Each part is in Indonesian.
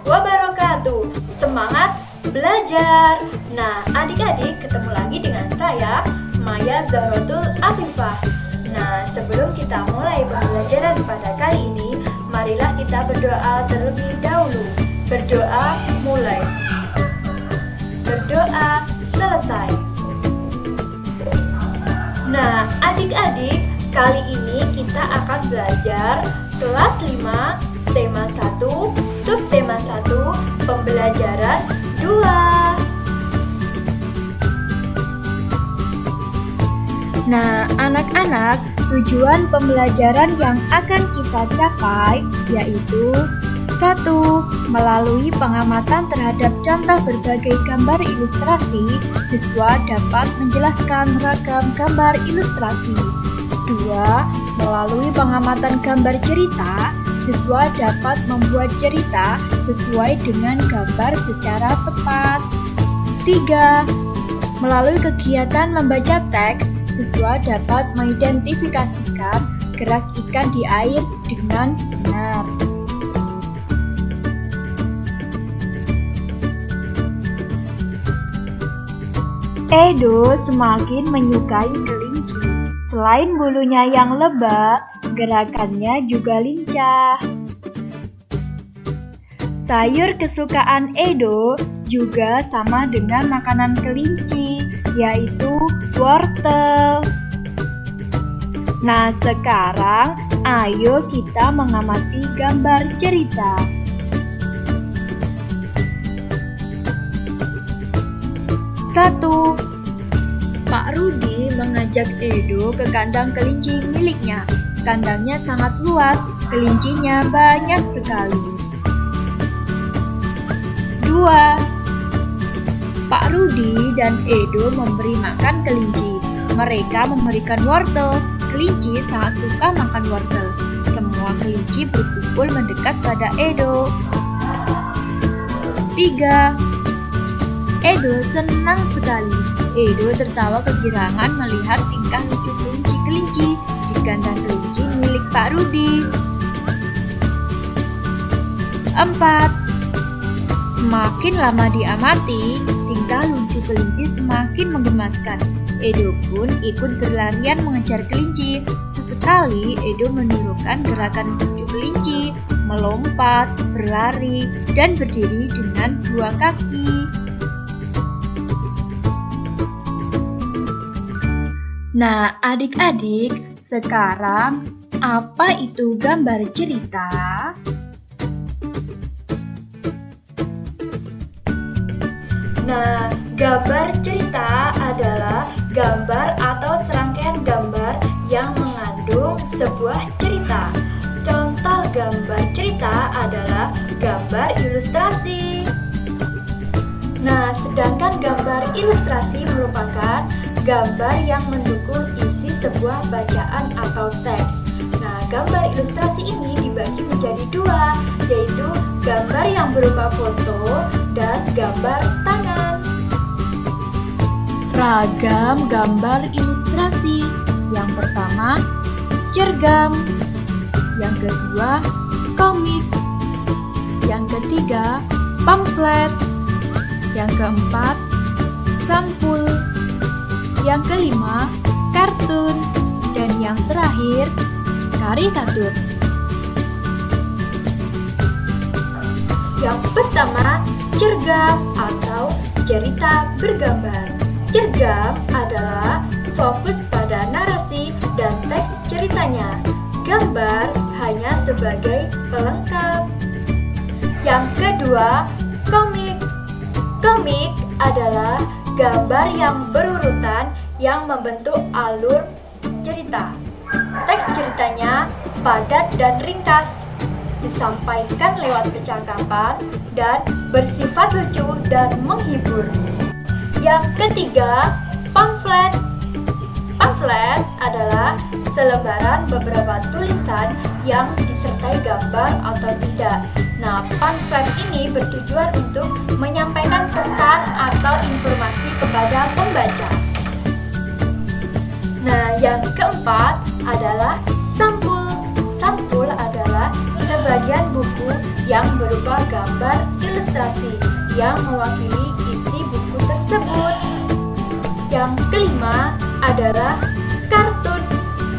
wabarakatuh. Semangat belajar. Nah, adik-adik, ketemu lagi dengan saya, Maya Zahrotul Afifah. Nah, sebelum kita mulai pembelajaran pada kali ini, marilah kita berdoa terlebih dahulu. Berdoa mulai. Berdoa selesai. Nah, adik-adik, kali ini kita akan belajar kelas 5, tema 1, subtema 1, pembelajaran 2. Nah, anak-anak, tujuan pembelajaran yang akan kita capai yaitu 1. Melalui pengamatan terhadap contoh berbagai gambar ilustrasi, siswa dapat menjelaskan ragam gambar ilustrasi. 2. Melalui pengamatan gambar cerita, siswa dapat membuat cerita sesuai dengan gambar secara tepat. 3. Melalui kegiatan membaca teks, siswa dapat mengidentifikasikan gerak ikan di air dengan benar. Edo semakin menyukai kelinci. Selain bulunya yang lebat, gerakannya juga lincah. Sayur kesukaan Edo juga sama dengan makanan kelinci, yaitu wortel. Nah, sekarang ayo kita mengamati gambar cerita. 1. Pak Rudi mengajak Edo ke kandang kelinci miliknya. Kandangnya sangat luas, kelincinya banyak sekali. 2. Pak Rudi dan Edo memberi makan kelinci. Mereka memberikan wortel. Kelinci sangat suka makan wortel. Semua kelinci berkumpul mendekat pada Edo. 3. Edo senang sekali. Edo tertawa kegirangan melihat tingkah lucu kelinci di kandang kelinci milik Pak Rudi. 4. Semakin lama diamati, tingkah lucu kelinci semakin menggemaskan. Edo pun ikut berlarian mengejar kelinci. Sesekali Edo menirukan gerakan lucu kelinci, melompat, berlari, dan berdiri dengan dua kaki. Nah, adik-adik, sekarang apa itu gambar cerita? Nah, gambar cerita adalah gambar atau serangkaian gambar yang mengandung sebuah cerita. Contoh gambar cerita adalah gambar ilustrasi. Nah, sedangkan gambar ilustrasi merupakan gambar yang mendukung isi sebuah bacaan atau teks. Nah, gambar ilustrasi ini dibagi menjadi dua, yaitu gambar yang berupa foto dan gambar tangan. Ragam gambar ilustrasi. Yang pertama, cergam. Yang kedua, komik. Yang ketiga, pamflet. Yang keempat, sampul. Yang kelima, kartun. Dan yang terakhir, karikatur. Yang pertama, cergam atau cerita bergambar. Cergam adalah fokus pada narasi dan teks ceritanya. Gambar hanya sebagai pelengkap. Yang kedua, komik. Komik adalah gambar yang berurutan yang membentuk alur cerita. Teks ceritanya padat dan ringkas, disampaikan lewat percakapan dan bersifat lucu dan menghibur. Yang ketiga, pamflet. Pamflet adalah selembaran beberapa tulisan yang disertai gambar atau tidak. Nah, pamflet ini bertujuan untuk menyampaikan pesan atau informasi kepada pembaca. Nah, yang keempat adalah sampul. Sampul adalah sebagian buku yang berupa gambar ilustrasi yang mewakili isi buku tersebut. Yang kelima adalah kartun.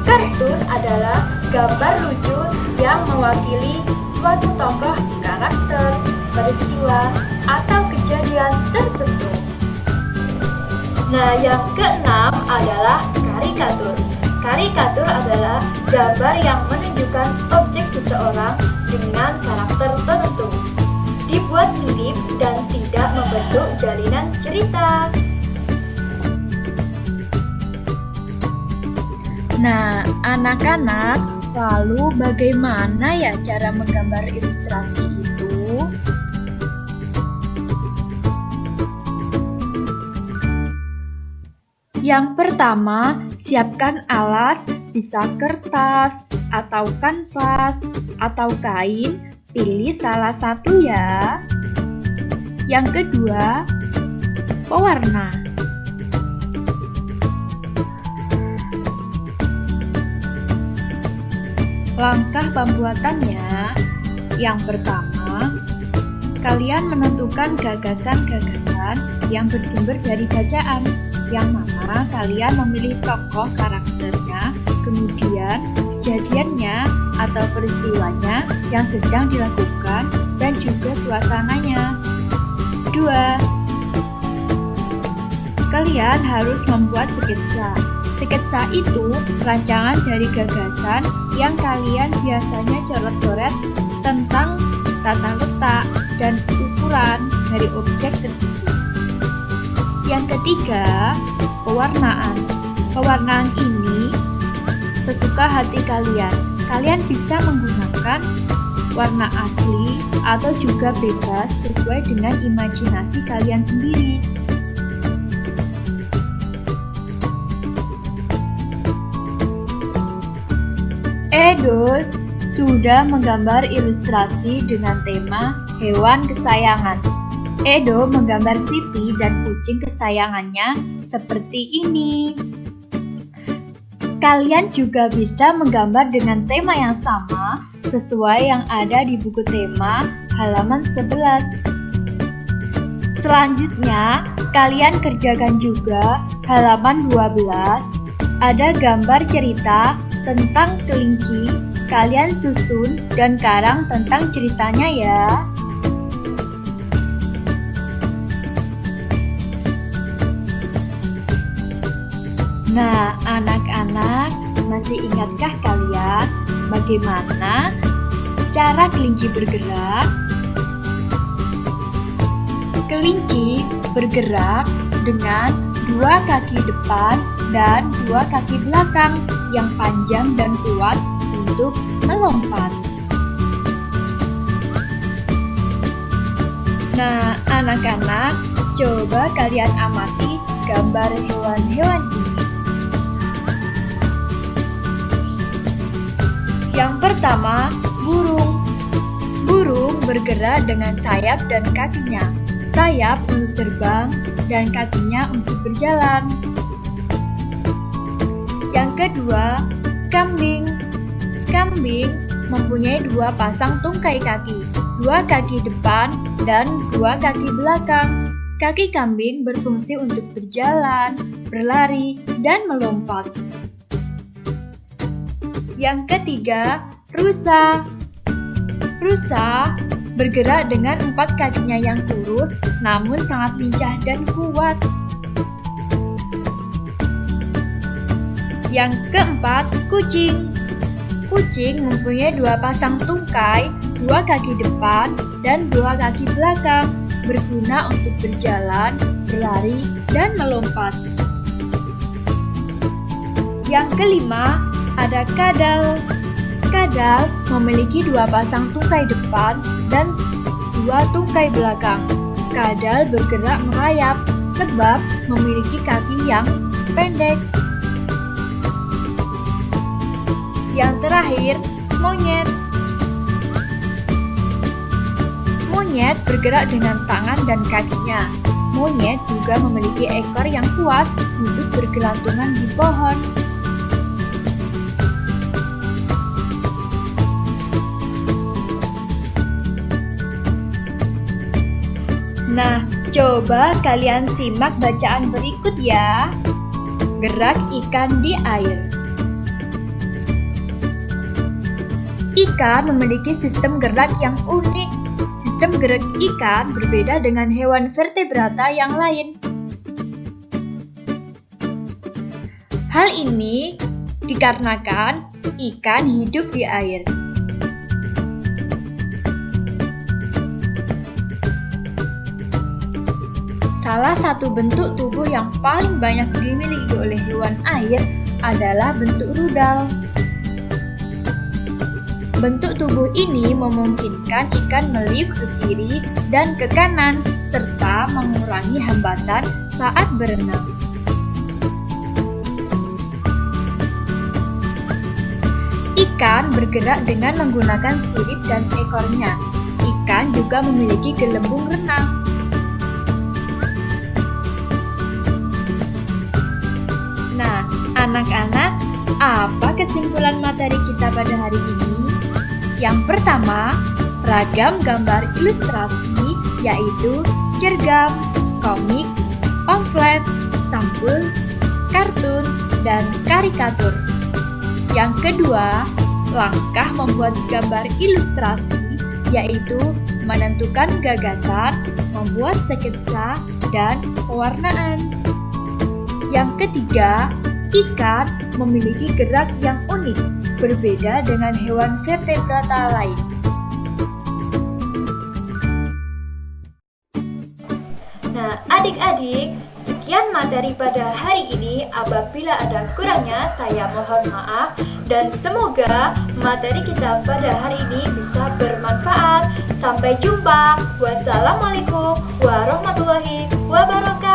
Kartun adalah gambar lucu yang mewakili suatu tokoh, karakter, peristiwa, atau kejadian tertentu. Nah, yang keenam adalah karikatur. Karikatur adalah gambar yang menunjukkan objek seseorang dengan karakter tertentu, dibuat mirip dan tidak membentuk jalinan cerita. Nah, anak-anak, lalu bagaimana ya cara menggambar ilustrasi itu? Yang pertama, siapkan alas, bisa kertas, atau kanvas, atau kain, pilih salah satu ya. Yang kedua, pewarna. Langkah pembuatannya, yang pertama, kalian menentukan gagasan-gagasan yang bersumber dari bacaan, yang mana kalian memilih tokoh karakternya, kemudian kejadiannya atau peristiwanya yang sedang dilakukan, dan juga suasananya. 2. Kalian harus membuat sketsa. Sketsa itu rancangan dari gagasan yang kalian biasanya coret-coret tentang tata letak dan ukuran dari objek tersebut. Yang ketiga, pewarnaan. Pewarnaan ini sesuka hati kalian. Kalian bisa menggunakan warna asli atau juga bebas sesuai dengan imajinasi kalian sendiri. Edo sudah menggambar ilustrasi dengan tema hewan kesayangan. Edo menggambar Siti dan kucing kesayangannya seperti ini. Kalian juga bisa menggambar dengan tema yang sama sesuai yang ada di buku tema halaman 11. Selanjutnya, kalian kerjakan juga halaman 12. Ada gambar cerita tentang kelinci. Kalian susun dan karang tentang ceritanya ya. Nah, anak-anak, masih ingatkah kalian bagaimana cara kelinci bergerak? Kelinci bergerak dengan 2 kaki depan dan 2 kaki belakang yang panjang dan kuat untuk melompat. Nah, anak-anak, coba kalian amati gambar hewan-hewan ini. Yang pertama, burung. Burung bergerak dengan sayap dan kakinya. Sayap untuk terbang dan kakinya untuk berjalan. Yang kedua, kambing. Kambing mempunyai 2 pasang tungkai kaki, 2 kaki depan dan 2 kaki belakang. Kaki kambing berfungsi untuk berjalan, berlari, dan melompat. Yang ketiga, rusa. Rusa bergerak dengan 4 kakinya yang lurus, namun sangat lincah dan kuat. Yang keempat, kucing. Kucing mempunyai 2 pasang tungkai, 2 kaki depan, dan 2 kaki belakang, berguna untuk berjalan, berlari, dan melompat. Yang kelima, ada kadal. Kadal memiliki 2 pasang tungkai depan dan 2 tungkai belakang. Kadal bergerak merayap sebab memiliki kaki yang pendek. Yang terakhir, monyet. Monyet bergerak dengan tangan dan kakinya. Monyet juga memiliki ekor yang kuat untuk bergelantungan di pohon. Nah, coba kalian simak bacaan berikut ya. Gerak ikan di air. Ikan memiliki sistem gerak yang unik. Sistem gerak ikan berbeda dengan hewan vertebrata yang lain. Hal ini dikarenakan ikan hidup di air. Salah satu bentuk tubuh yang paling banyak dimiliki oleh hewan air adalah bentuk rudal. Bentuk tubuh ini memungkinkan ikan meliuk ke kiri dan ke kanan, serta mengurangi hambatan saat berenang. Ikan bergerak dengan menggunakan sirip dan ekornya. Ikan juga memiliki gelembung renang. Nah, anak-anak, apa kesimpulan materi kita pada hari ini? Yang pertama, ragam gambar ilustrasi yaitu cergam, komik, pamflet, sampul, kartun, dan karikatur. Yang kedua, langkah membuat gambar ilustrasi yaitu menentukan gagasan, membuat sketsa, dan pewarnaan. Yang ketiga, ikan memiliki gerak yang unik, berbeda dengan hewan vertebrata lain. Nah, adik-adik, sekian materi pada hari ini. Apabila ada kurangnya, saya mohon maaf. Dan semoga materi kita pada hari ini bisa bermanfaat. Sampai jumpa. Wassalamualaikum warahmatullahi wabarakatuh.